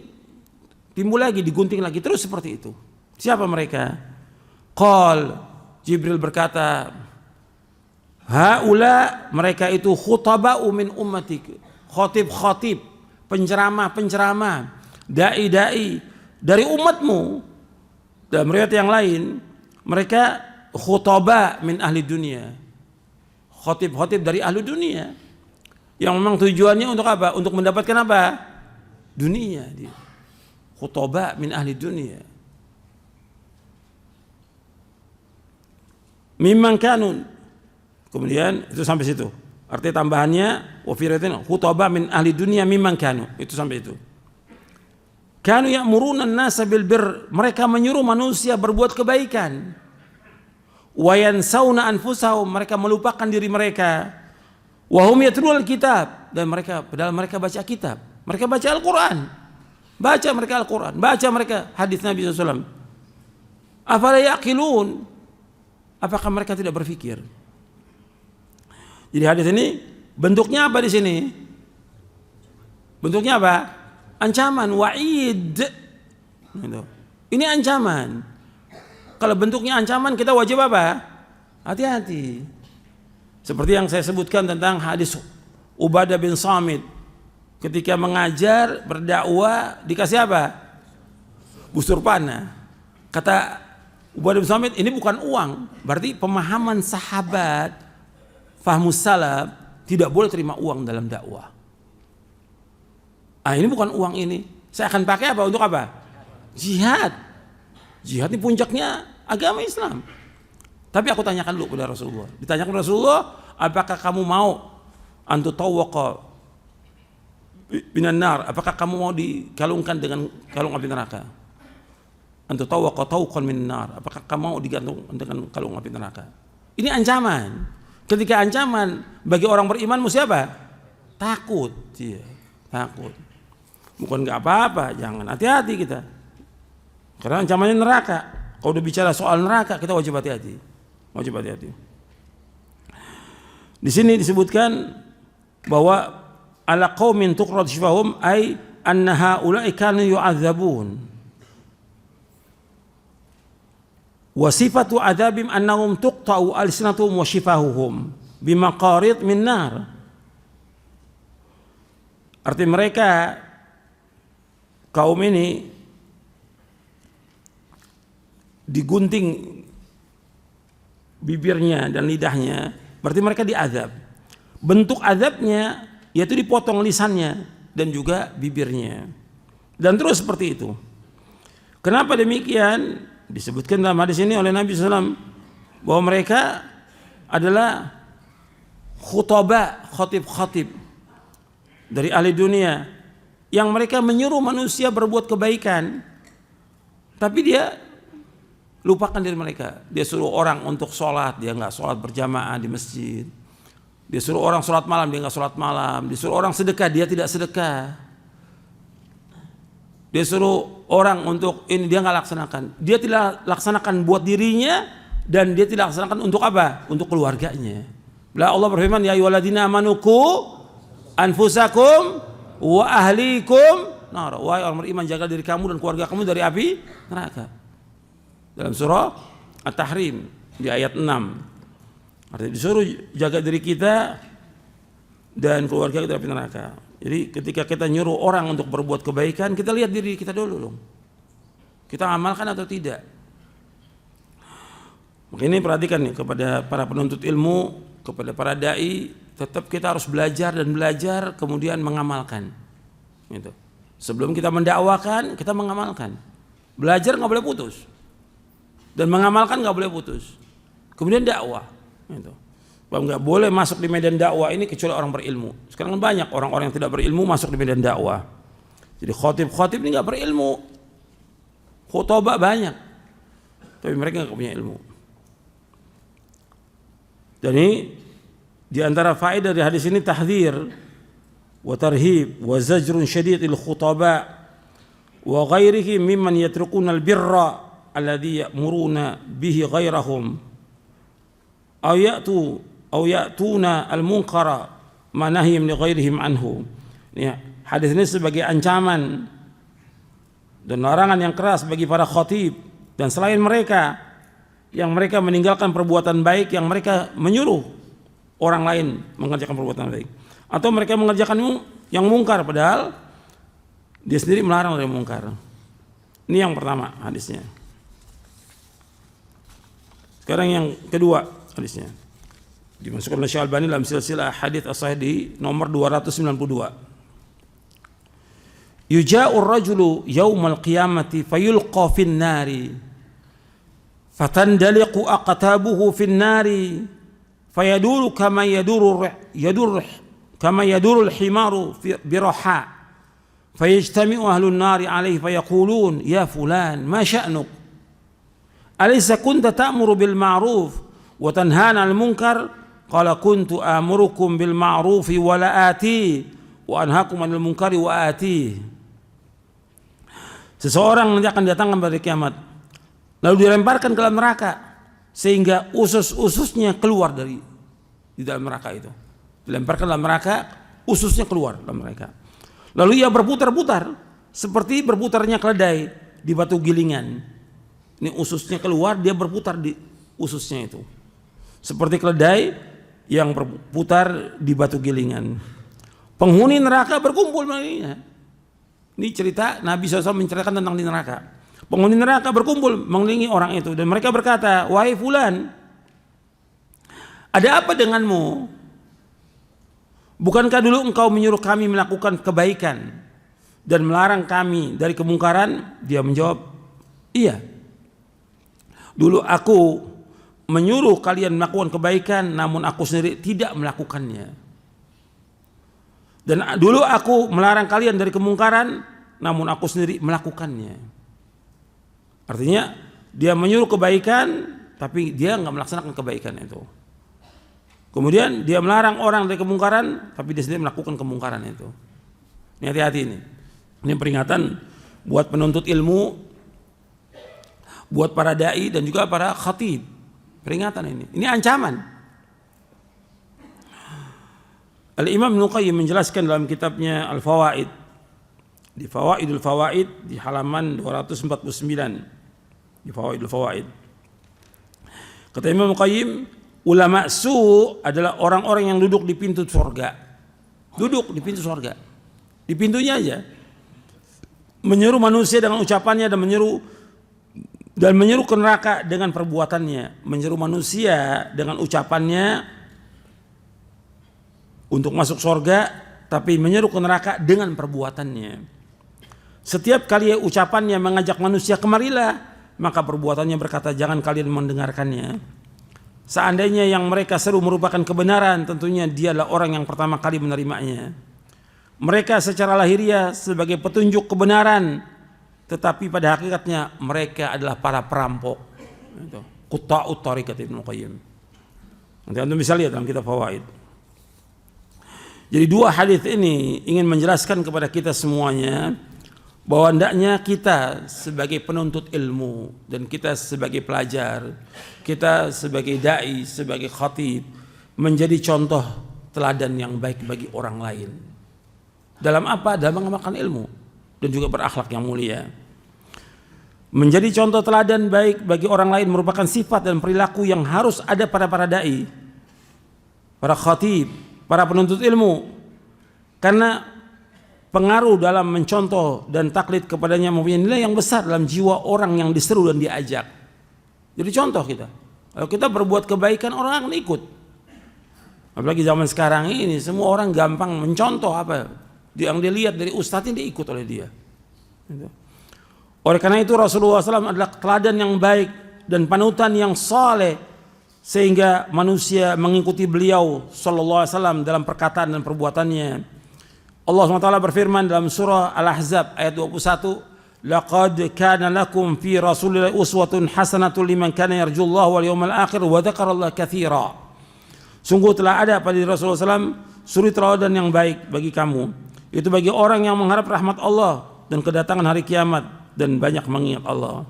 [SPEAKER 1] timbul lagi, digunting lagi, terus seperti itu. Siapa mereka? Jibril berkata, haula, mereka itu khutaba'u min ummatik, khatib-khatib, penceramah-penceramah, dai-dai dari umatmu. Dalam riwayat yang lain, mereka khutaba min ahli dunia, khatib-khatib dari ahli dunia, yang memang tujuannya untuk apa? Untuk mendapatkan apa? Dunia. Khutaba min ahli dunia. Mimman kanun. Kemudian itu sampai situ. Artinya tambahannya wa fi riwayatin khutaba min ahli dunya mimman kanu. Itu sampai itu. Kanu ya'muruna an-nasa bil birr, mereka menyuruh manusia berbuat kebaikan. Wa yansawna anfusahum, mereka melupakan diri mereka. Wa hum yatlul kitab, dan mereka padahal mereka baca kitab. Mereka baca Al-Qur'an. Baca mereka Al-Qur'an, baca mereka hadis Nabi sallallahu alaihi wasallam. Afala yaqilun? Apakah mereka tidak berpikir? Jadi hadis ini bentuknya apa di sini? Bentuknya apa? Ancaman, wa'id. Ini ancaman. Kalau bentuknya ancaman, kita wajib apa? Hati-hati. Seperti yang saya sebutkan tentang hadis Ubadah bin Samit, ketika mengajar, berdakwah, dikasih apa? Busur panah. Kata Ubadah bin Samit, ini bukan uang. Berarti pemahaman sahabat, fahmus salaf, tidak boleh terima uang dalam dakwah. Ini bukan uang ini. Saya akan pakai apa? Untuk apa? Jihad. Jihad ini puncaknya agama Islam. Tapi aku tanyakan dulu kepada Rasulullah. Ditanyakan Rasulullah, apakah kamu mau antutawwaqa minan nar, apakah kamu mau dikalungkan dengan kalung api neraka? Antu tawqan minan nar, apakah kamu mau digantung dengan kalung api neraka? Ini ancaman. Ketika ancaman bagi orang beriman mesti apa? Takut, iya, takut. Bukan nggak apa-apa, jangan, hati-hati kita. Karena ancamannya neraka. Kalau udah bicara soal neraka, kita wajib hati-hati. Wajib hati-hati. Di sini disebutkan bahwa ala qaumin tuqrad syifahum ay anna haula'i kanu yu'adzabun. Wa sifatu adzabim annahum tuqta'u alsinatuhum wa shifahuhum bimaqarid min nar. Arti mereka kaum ini digunting bibirnya dan lidahnya, berarti mereka diazab. Bentuk azabnya yaitu dipotong lisannya dan juga bibirnya. Dan terus seperti itu. Kenapa demikian? Disebutkan dalam hadis ini oleh Nabi SAW bahwa mereka adalah khatib dari ahli dunia yang mereka menyuruh manusia berbuat kebaikan, tapi dia lupakan diri mereka. Dia suruh orang untuk sholat, dia nggak sholat berjamaah di masjid. Dia suruh orang sholat malam, dia nggak sholat malam. Dia suruh orang sedekah, dia tidak sedekah. Dia suruh orang untuk ini, dia nggak laksanakan. Dia tidak laksanakan buat dirinya dan dia tidak laksanakan untuk apa? Untuk keluarganya. Bila Allah berfirman, ya ayyuhalladzina amanu qu anfusakum wa ahlikum nar. Wahai orang beriman, jaga diri kamu dan keluarga kamu dari api neraka. Dalam surah At-Tahrim di ayat 6. Artinya disuruh jaga diri kita dan keluarga kita dari api neraka. Jadi ketika kita nyuruh orang untuk berbuat kebaikan, kita lihat diri kita dulu dong. Kita amalkan atau tidak. Makanya perhatikan nih kepada para penuntut ilmu, kepada para dai, tetap kita harus belajar dan belajar kemudian mengamalkan. Gitu. Sebelum kita mendakwakan, kita mengamalkan. Belajar nggak boleh putus. Dan mengamalkan nggak boleh putus. Kemudian dakwah. Gitu. Bahwa nggak boleh masuk di medan dakwah ini kecuali orang berilmu. Sekarang banyak orang-orang yang tidak berilmu masuk di medan dakwah. Jadi khotib ini nggak berilmu, khutbah banyak, tapi mereka nggak punya ilmu. Jadi di antara faedah dari hadis ini tahdzir wa tarhib wa zajrun syadid lil khutaba wa ghairihi mimman yatrukuna al birra alladhi ya'muruna bihi ghairahum aw ya'tuna al-munkara ma nahiyam li ghairihim anhu. Ini hadis ini sebagai ancaman dan larangan yang keras bagi para khatib dan selain mereka yang mereka meninggalkan perbuatan baik, yang mereka menyuruh orang lain mengerjakan perbuatan baik, atau mereka mengerjakan yang mungkar padahal dia sendiri melarang dari mungkar. Ini yang pertama hadisnya. Sekarang yang kedua hadisnya dimasukkan oleh Syekh Al-Albani dalam silsilah hadits as-sahih di nomor 292. Yuja'ur rajulu yaumal qiyamati fayulqa fin nari fatandaliqu aqtabuhu fin nari fayaduru kama yaduru al-himaru biraha fayajtami'u ahlun nari alayhi fayaqulun ya fulan ma sya'nuk alaysa kunta ta'muru bil ma'ruf wa tanhana 'anil munkar qala kuntu amurukum bil ma'rufi wa la ati wa anhaakum 'anil munkari wa ati. Seseorang nanti akan datangkan pada kiamat lalu dilemparkan ke dalam neraka sehingga usus-ususnya keluar di dalam neraka itu. Dilemparkan dalam neraka, ususnya keluar dalam neraka. Lalu ia berputar-putar seperti berputarnya keledai di batu gilingan. Ini ususnya keluar, dia berputar di ususnya itu. Seperti keledai yang berputar di batu gilingan. Penghuni neraka berkumpul mengenainya. Ini cerita Nabi SAW menceritakan tentang di neraka. Penghuni neraka berkumpul mengelilingi orang itu dan mereka berkata, wahai fulan, ada apa denganmu? Bukankah dulu engkau menyuruh kami melakukan kebaikan dan melarang kami dari kemungkaran? Dia menjawab, iya. Dulu aku menyuruh kalian melakukan kebaikan, namun aku sendiri tidak melakukannya. Dan dulu aku melarang kalian dari kemungkaran, namun aku sendiri melakukannya. Artinya dia menyuruh kebaikan, tapi dia nggak melaksanakan kebaikan itu. Kemudian dia melarang orang dari kemungkaran, tapi dia sendiri melakukan kemungkaran itu. Ini hati-hati ini. Ini peringatan buat penuntut ilmu, buat para dai dan juga para khatib. Peringatan ini. Ini ancaman. Al-Imam Ibnu Qayyim menjelaskan dalam kitabnya Al-Fawaid, di Fawaidul Fawaid di halaman 249, di Fawaidul Fawaid. Kata Imam Ibnu Qayyim, ulama su adalah orang-orang yang duduk di pintu surga. Duduk di pintu surga. Di pintunya aja. Menyeru manusia dengan ucapannya dan menyeru ke neraka dengan perbuatannya. Menyeru manusia dengan ucapannya untuk masuk surga, tapi menyeru ke neraka dengan perbuatannya. Setiap kali ucapannya mengajak manusia kemarilah, maka perbuatannya berkata jangan kalian mendengarkannya. Seandainya yang mereka seru merupakan kebenaran, tentunya dialah orang yang pertama kali menerimanya. Mereka secara lahiriah sebagai petunjuk kebenaran, tetapi pada hakikatnya mereka adalah para perampok. Qutta'ut thariq kata Ibnu Qayyim. Nanti Anda bisa lihat dalam kitab Fawaid. Jadi dua hadis ini ingin menjelaskan kepada kita semuanya bahwa hendaknya kita sebagai penuntut ilmu dan kita sebagai pelajar, kita sebagai dai, sebagai khatib menjadi contoh teladan yang baik bagi orang lain. Dalam apa? Dalam mengamalkan ilmu dan juga berakhlak yang mulia. Menjadi contoh teladan baik bagi orang lain merupakan sifat dan perilaku yang harus ada pada para dai, para khatib, para penuntut ilmu. Karena pengaruh dalam mencontoh dan taklid kepadanya mempunyai nilai yang besar dalam jiwa orang yang diseru dan diajak. Jadi contoh kita. Kalau kita berbuat kebaikan, orang akan ikut. Apalagi zaman sekarang ini semua orang gampang mencontoh apa yang dia lihat dari ustadznya, dia ikut oleh dia. Oleh karena itu Rasulullah SAW adalah teladan yang baik dan panutan yang saleh, sehingga manusia mengikuti beliau sallallahu alaihi wasallam dalam perkataan dan perbuatannya. Allah SWT berfirman dalam surah Al-Ahzab ayat 21, laqad kana lakum fi rasulillahi uswatun hasanatun liman kana yarjullaha wal yawmal akhir wa dzakarallaha katsira. Sungguh telah ada pada Rasulullah SAW suri teladan yang baik bagi kamu. Itu bagi orang yang mengharap rahmat Allah dan kedatangan hari kiamat dan banyak mengingat Allah.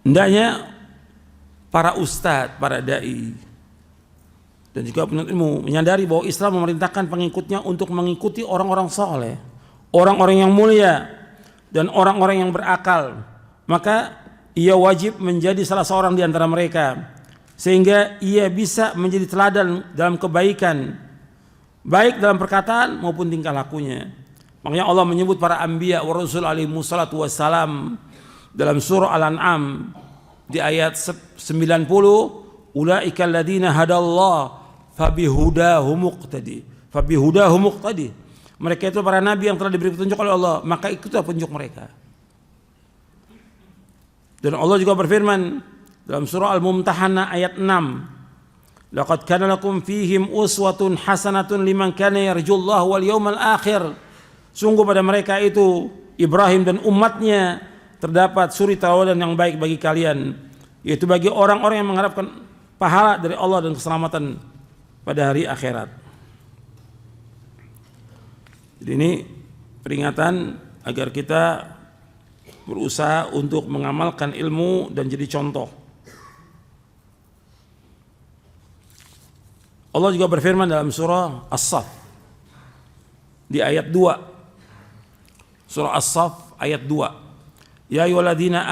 [SPEAKER 1] Hendaknya para ustadz, para dai dan juga penuntut ilmu menyadari bahwa Islam memerintahkan pengikutnya untuk mengikuti orang-orang saleh, orang-orang yang mulia dan orang-orang yang berakal. Maka ia wajib menjadi salah seorang di antara mereka sehingga ia bisa menjadi teladan dalam kebaikan, baik dalam perkataan maupun tingkah lakunya. Makanya Allah menyebut para anbiya wa rasul alaihi wassalatu wassalam dalam surah Al-An'am di ayat 90, ulaika alladziina hadallah fabihudahu muqtadi. Mereka itu para nabi yang telah diberi petunjuk oleh Allah, maka ikutlah petunjuk mereka. Dan Allah juga berfirman dalam surah Al-Mumtahanah ayat 6, laqad kana lakum fihim uswatun hasanatun liman kana yarjullaha wal yawmal akhir. Sungguh pada mereka itu Ibrahim dan umatnya terdapat suri tauladan yang baik bagi kalian, yaitu bagi orang-orang yang mengharapkan pahala dari Allah dan keselamatan pada hari akhirat. Jadi ini peringatan agar kita berusaha untuk mengamalkan ilmu dan jadi contoh. Allah juga berfirman dalam surah As-Saff di ayat 2. Surah As-Saff ayat 2. Ya ayyuhalladzina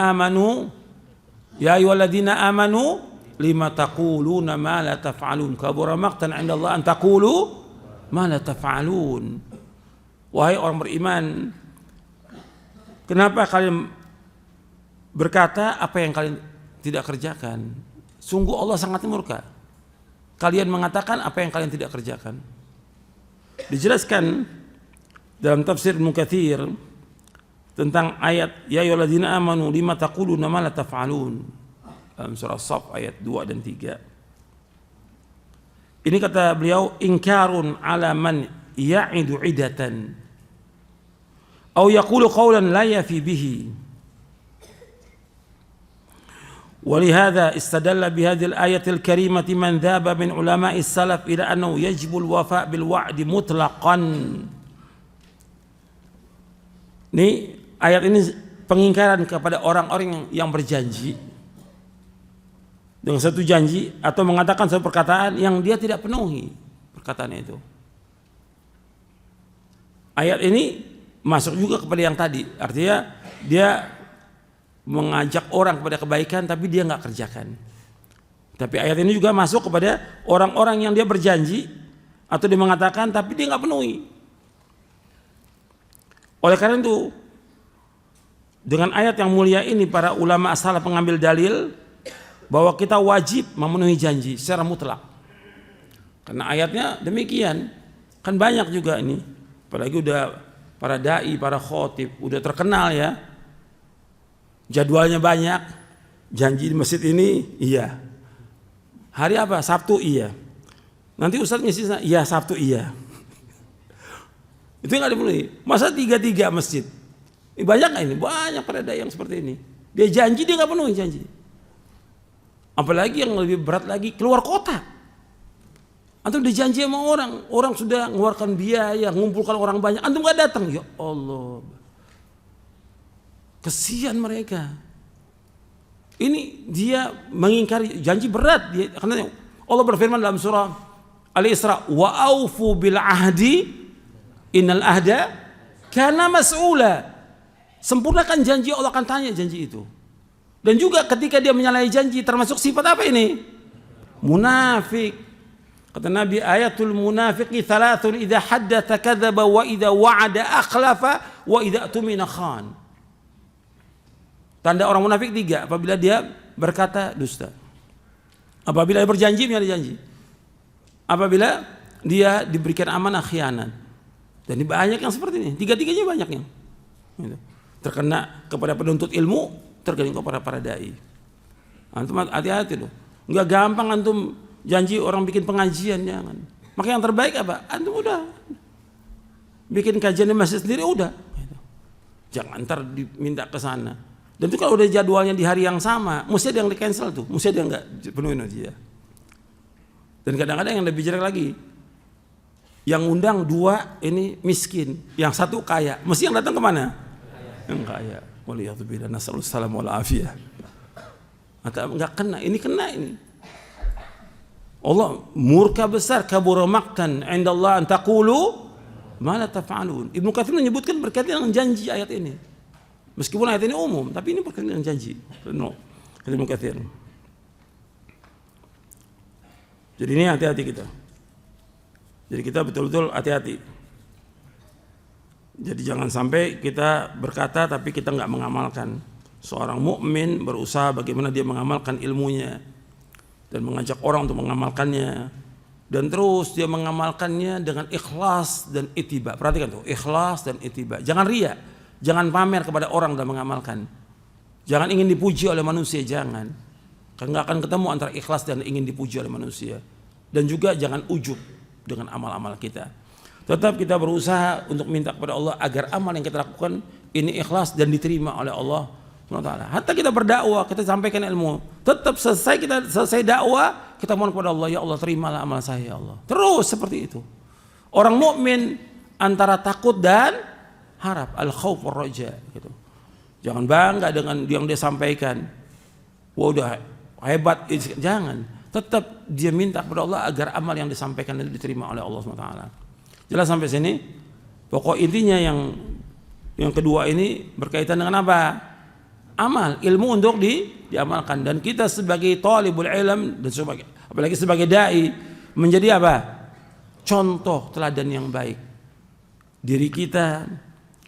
[SPEAKER 1] amanu lima taquluna ma la taf'alun kabura maqtan 'inda Allah an taqulu ma la taf'alun. Wahai orang beriman, kenapa kalian berkata apa yang kalian tidak kerjakan? Sungguh Allah sangat murka. Kalian mengatakan apa yang kalian tidak kerjakan. Dijelaskan dalam tafsir Ibnu Katsir tentang ayat ya ayyuhalladzina amanu lima taquluna ma la taf'alun dalam surah As-Saff ayat 2 dan 3. Ini kata beliau, ingkarun ala man ya'idu idatan aw yaqulu qawlan la yafi bihi. ولهذا استدل بهذه الآية الكريمة من ذهب من علماء السلف إلى أنه يجب الوفاء بالوعد مطلقا. Ini ayat ini pengingkaran kepada orang-orang yang berjanji dengan satu janji atau mengatakan satu perkataan yang dia tidak penuhi perkataan itu. Ayat ini masuk juga kepada yang tadi, artinya dia mengajak orang kepada kebaikan tapi dia nggak kerjakan. Tapi ayat ini juga masuk kepada orang-orang yang dia berjanji atau dia mengatakan tapi dia nggak penuhi. Oleh karena itu, dengan ayat yang mulia ini para ulama salaf mengambil dalil bahwa kita wajib memenuhi janji secara mutlak. Karena ayatnya demikian. Kan banyak juga ini, apalagi udah para dai, para khotib udah terkenal ya. Jadwalnya banyak, janji di masjid ini iya, hari apa? Sabtu iya, nanti ustadz ngisi iya Sabtu iya. Itu nggak dipenuhi. Masa 3-3 masjid? Banyak nggak ini? Banyak pada yang seperti ini. Dia janji dia nggak penuhi janji. Apalagi yang lebih berat lagi keluar kota. Antum dijanji sama orang, orang sudah mengeluarkan biaya, mengumpulkan orang banyak, antum nggak datang, ya Allah. Kesian mereka. Ini dia mengingkari janji berat. Karena Allah berfirman dalam surah Al-Isra, wa aufu bil ahdi innal ahda kana mas'ula. Sempurnakan janji, Allah akan tanya janji itu. Dan juga ketika dia menyalahi janji, termasuk sifat apa ini? Munafik. Kata Nabi, ayatul munafiqi thalathun idza haddatha kadzaba wa idza wa'ada akhlafa wa idza tumina khan. Tanda orang munafik 3, apabila dia berkata dusta, apabila dia berjanji menyalahi janji, apabila dia diberikan amanah khianat. Dan ini banyak yang seperti ini, 3-3-nya banyak yang terkena kepada penuntut ilmu, terkena kepada para dai. Antum hati-hati loh, nggak gampang antum janji orang bikin pengajian, jangan. Maka yang terbaik apa? Antum udah bikin kajian di masjid sendiri udah, jangan ntar diminta ke sana. Dan itu kalau udah jadwalnya di hari yang sama, mesti ada yang di cancel tuh, mesti ada yang nggak penuhin dia. Dan kadang-kadang yang lebih jelek lagi, yang undang 2 ini miskin, yang 1 kaya, mesti yang datang kemana? Yang kaya. Waliyadzubillah, nasallallahu salam wal afiyah. Atau nggak kena, ini kena ini. Allah murka besar, kabura maqtan indallah an taqulu ma la taf'alun. Ibnu Katsir menyebutkan berkaitan dengan janji ayat ini. Meskipun ayat ini umum, tapi ini berkaitan dengan janji. Ibnu Katsir. Jadi ini hati-hati kita. Jadi kita betul-betul hati-hati. Jadi jangan sampai kita berkata tapi kita nggak mengamalkan. Seorang mukmin berusaha bagaimana dia mengamalkan ilmunya dan mengajak orang untuk mengamalkannya, dan terus dia mengamalkannya dengan ikhlas dan ittiba. Perhatikan tuh, ikhlas dan ittiba. Jangan riya. Jangan pamer kepada orang dalam mengamalkan. Jangan ingin dipuji oleh manusia, jangan. Karena nggak akan ketemu antara ikhlas dan ingin dipuji oleh manusia. Dan juga jangan ujub dengan amal-amal kita. Tetap kita berusaha untuk minta kepada Allah agar amal yang kita lakukan ini ikhlas dan diterima oleh Allah SWT. Hatta kita berdakwah, kita sampaikan ilmu, tetap selesai dakwah, kita mohon kepada Allah, ya Allah terimalah amal saya ya Allah. Terus seperti itu. Orang mukmin antara takut dan harap, al-khauf war-raja gitu. Jangan bangga dengan yang dia sampaikan. Wah udah hebat, jangan. Tetap dia minta kepada Allah agar amal yang disampaikan itu diterima oleh Allah SWT. Jelas sampai sini? Pokok intinya yang kedua ini berkaitan dengan apa? Amal, ilmu untuk diamalkan. Dan kita sebagai talibul ilm dan apalagi sebagai dai menjadi apa? Contoh teladan yang baik. Diri kita,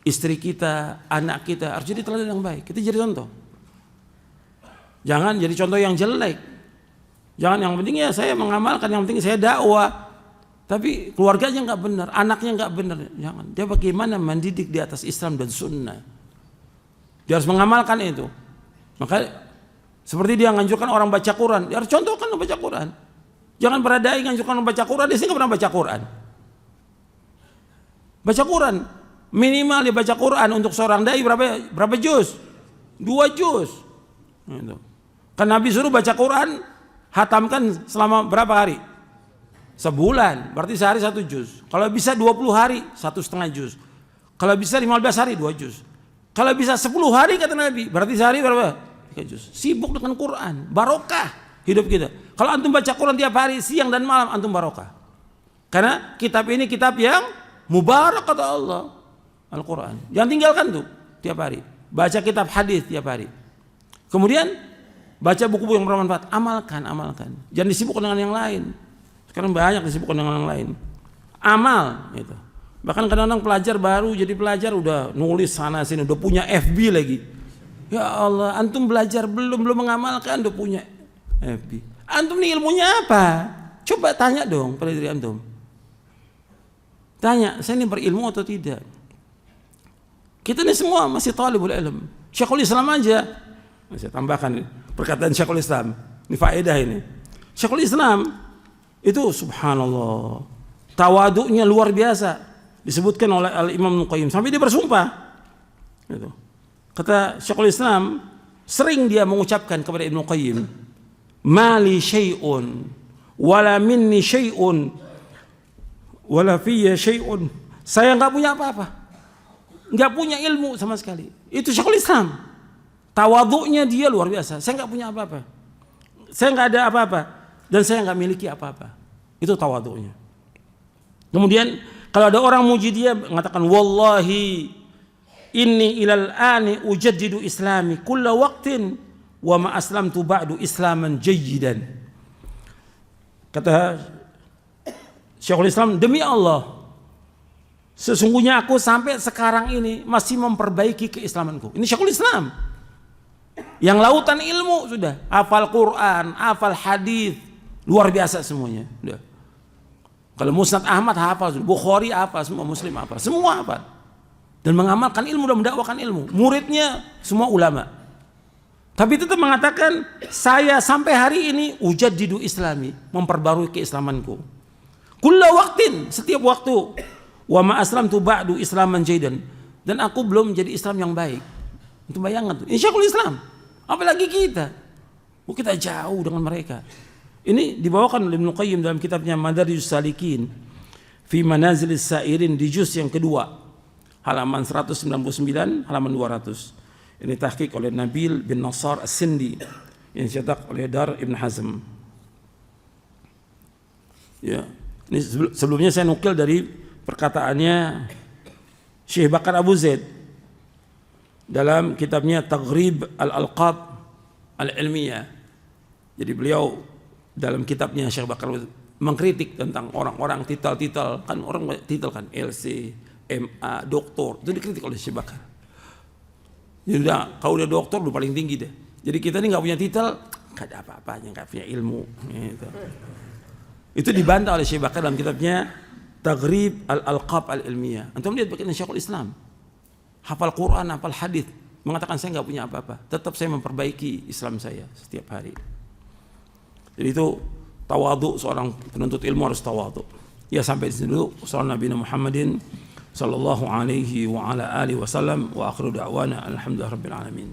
[SPEAKER 1] istri kita, anak kita harus jadi teladan yang baik. Kita jadi contoh. Jangan jadi contoh yang jelek. Jangan yang penting ya saya mengamalkan, yang penting saya dakwah. Tapi keluarganya nggak benar, anaknya nggak benar. Jangan. Dia bagaimana mendidik di atas Islam dan Sunnah. Dia harus mengamalkan itu. Maka seperti dia menganjurkan orang baca Quran, dia harus contohkan baca Quran. Jangan pada dai nganjurkan baca Quran, dia sih nggak pernah baca Quran. Baca Quran minimal dia baca Quran untuk seorang dai berapa juz? 2 juz. Gitu. Kan Nabi suruh baca Quran, hatamkan selama berapa hari? Sebulan, berarti sehari 1 juz. Kalau bisa 20 hari, 1,5 juz. Kalau bisa 15 hari, 2 juz. Kalau bisa 10 hari kata Nabi, berarti sehari berapa? 3 juz. Sibuk dengan Quran, barokah hidup kita. Kalau antum baca Quran tiap hari, siang dan malam, antum barokah. Karena kitab ini kitab yang mubarak kata Allah, Al-Quran. Jangan tinggalkan tuh tiap hari. Baca kitab hadis tiap hari. Kemudian baca buku-buku yang bermanfaat. Amalkan. Jangan disibukkan dengan yang lain. Sekarang banyak disibukkan dengan yang lain. Amal gitu. Bahkan kadang-kadang pelajar baru jadi pelajar udah nulis sana sini, udah punya FB lagi. Ya Allah, antum belajar belum mengamalkan udah punya FB. Antum nih ilmunya apa? Coba tanya dong pada diri antum. Tanya, saya ini berilmu atau tidak? Kita ini semua masih talibul ilm. Syekhul Islam aja. Saya tambahkan perkataan Syekhul Islam. Ini faedah ini. Syekhul Islam itu subhanallah, tawaduknya luar biasa, disebutkan oleh Al-Imam Ibnu Qayyim sampai dia bersumpah. Gitu. Kata Syekhul Islam, sering dia mengucapkan kepada Ibnu Qayyim, "Mali syai'un wala minni syai'un wala fiyya syai'un." Saya enggak punya apa-apa. Enggak punya ilmu sama sekali. Itu Syekhul Islam. Tawaduknya dia luar biasa. Saya enggak punya apa-apa. Saya enggak ada apa-apa dan saya enggak miliki apa-apa. Itu tawaduknya. Kemudian kalau ada orang muji dia mengatakan wallahi inni ilal ani ujaddidu islami kulla waqtin wa ma aslamtu ba'du islaman jayyidan. Kata Syekhul Islam, demi Allah sesungguhnya aku sampai sekarang ini masih memperbaiki keislamanku. Ini Syekhul Islam yang lautan ilmu sudah, hafal Quran, hafal hadis, luar biasa semuanya. Udah. Kalau Musnad Ahmad hafal, Bukhari hafal, semua Muslim hafal, semua hafal. Dan mengamalkan ilmu dan mendakwakan ilmu. Muridnya semua ulama. Tapi tetap mengatakan saya sampai hari ini ujaddidu islami, memperbarui keislamanku. Kulla waqtin, setiap waktu. Wa ma aslamtu ba'du islaman jaydan, dan aku belum menjadi Islam yang baik. Itu bayangan tuh. Ini Syekhul Islam. Apalagi kita. Kita jauh dengan mereka. Ini dibawakan oleh Ibnu Qayyim dalam kitabnya Madarijus Salikin fi Manazilis Sairin di juz yang kedua, halaman 199, halaman 200. Ini tahqiq oleh Nabil bin Nasar As-Sindi yang dicetak oleh Dar Ibn Hazm. Ya, ini sebelumnya saya nukil dari perkataannya Syekh Bakar Abu Zaid dalam kitabnya Taghrib Al-Alqab Al-Ilmiyah. Jadi beliau dalam kitabnya Syekh Bakar mengkritik tentang orang-orang titel-titel, kan orang titel kan LC, MA, doktor, itu dikritik oleh Syekh Bakar. Jadi udah, kalau udah doktor udah paling tinggi deh. Jadi kita ini nggak punya titel, nggak ada apa-apanya, nggak punya ilmu. Gitu. Itu dibantah oleh Syekh Bakar dalam kitabnya Taghrib Al-Alqab Al-Ilmiyah. Antum lihat bagaimana Syekhul Islam hafal Quran, hafal hadis, mengatakan saya nggak punya apa-apa, tetap saya memperbaiki Islam saya setiap hari. Jadi itu tawadhu, seorang penuntut ilmu harus tawadhu. Ya, sampai di sini dulu. Wassalamualaikum Nabi Muhammadin sallallahu alaihi wa ala alihi wasallam wa akhiru da'wana alhamdulillahirabbil alamin.